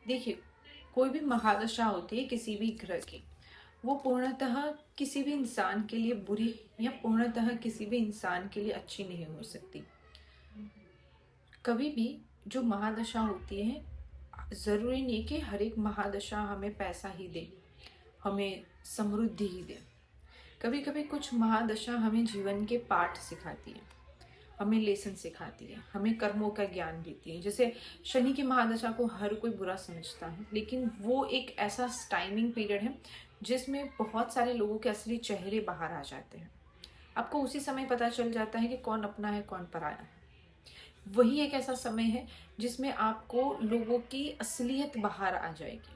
देखिए, कोई भी महादशा होती है किसी भी ग्रह की, वो पूर्णतः किसी भी इंसान के लिए बुरी या पूर्णतः किसी भी इंसान के लिए अच्छी नहीं हो सकती। कभी भी जो महादशा होती है, ज़रूरी नहीं कि हर एक महादशा हमें पैसा ही दे, हमें समृद्धि ही दे। कभी कभी कुछ महादशा हमें जीवन के पाठ सिखाती है, हमें लेसन सिखाती है, हमें कर्मों का ज्ञान देती है। जैसे शनि की महादशा को हर कोई बुरा समझता है, लेकिन वो एक ऐसा टाइमिंग पीरियड है जिसमें बहुत सारे लोगों के असली चेहरे बाहर आ जाते हैं। आपको उसी समय पता चल जाता है कि कौन अपना है कौन पराया है। वही एक ऐसा समय है जिसमें आपको लोगों की असलियत बाहर आ जाएगी।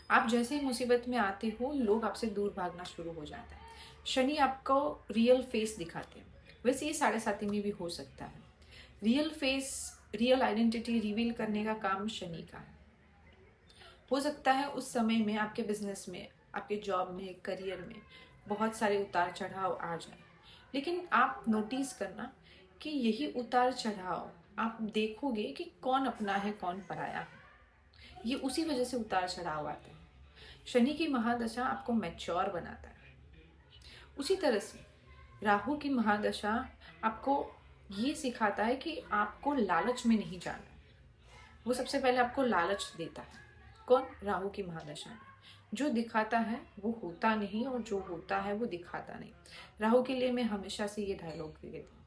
आप जैसे ही मुसीबत में आते हो, लोग आपसे दूर भागना शुरू हो जाता है। शनि आपको रियल फेस दिखाते हैं। वैसे ये साढ़े साथी में भी हो सकता है। Real face, real identity reveal करने का काम शनि का है। हो सकता है उस समय में आपके बिजनेस में, आपके जॉब में, करियर में बहुत सारे उतार चढ़ाव आ जाए, लेकिन आप नोटिस करना कि यही उतार चढ़ाव आप देखोगे कि कौन अपना है कौन पराया है। ये उसी वजह से उतार चढ़ाव आते हैं। शनि की महादशा आपको मैच्योर बनाता है। उसी तरह से राहु की महादशा आपको ये सिखाता है कि आपको लालच में नहीं जाना। वो सबसे पहले आपको लालच देता है। कौन? राहु की महादशा में। जो दिखाता है वो होता नहीं, और जो होता है वो दिखाता नहीं। राहु के लिए मैं हमेशा से ये डायलॉग देती हूँ।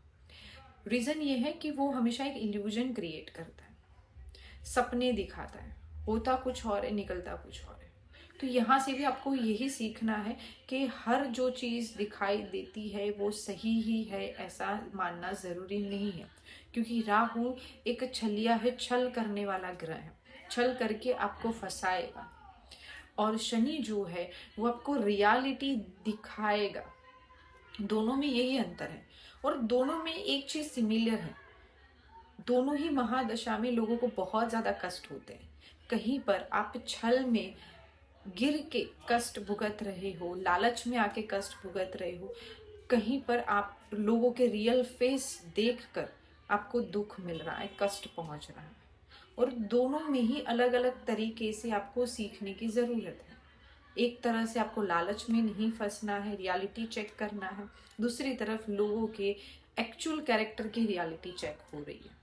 रीजन ये है कि वो हमेशा एक इल्यूजन क्रिएट करता है, सपने दिखाता है, होता कुछ और है निकलता कुछ और है। तो यहाँ से भी आपको यही सीखना है कि हर जो चीज़ दिखाई देती है वो सही ही है, ऐसा मानना ज़रूरी नहीं है। क्योंकि राहु एक छलिया है, छल करने वाला ग्रह है, छल करके आपको फंसाएगा। और शनि जो है वो आपको रियलिटी दिखाएगा। दोनों में यही अंतर है, और दोनों में एक चीज़ सिमिलर है। दोनों ही महादशा में लोगों को बहुत ज़्यादा कष्ट होते हैं। कहीं पर आप छल में गिर के कष्ट भुगत रहे हो, लालच में आके कष्ट भुगत रहे हो, कहीं पर आप लोगों के रियल फेस देखकर आपको दुख मिल रहा है, कष्ट पहुंच रहा है। और दोनों में ही अलग अलग तरीके से आपको सीखने की ज़रूरत है। एक तरह से आपको लालच में नहीं फंसना है, रियलिटी चेक करना है। दूसरी तरफ लोगों के एक्चुअल कैरेक्टर की रियलिटी चेक हो रही है।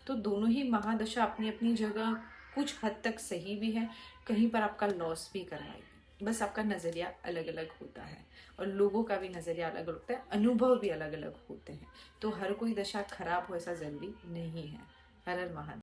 तो दोनों ही महादशा अपनी अपनी जगह कुछ हद तक सही भी है, कहीं पर आपका लॉस भी कराएगी। बस आपका नज़रिया अलग अलग होता है, और लोगों का भी नज़रिया अलग अलग होता है, अनुभव भी अलग अलग होते हैं। तो हर कोई दशा खराब हो ऐसा ज़रूरी नहीं है। हर हर महादेव।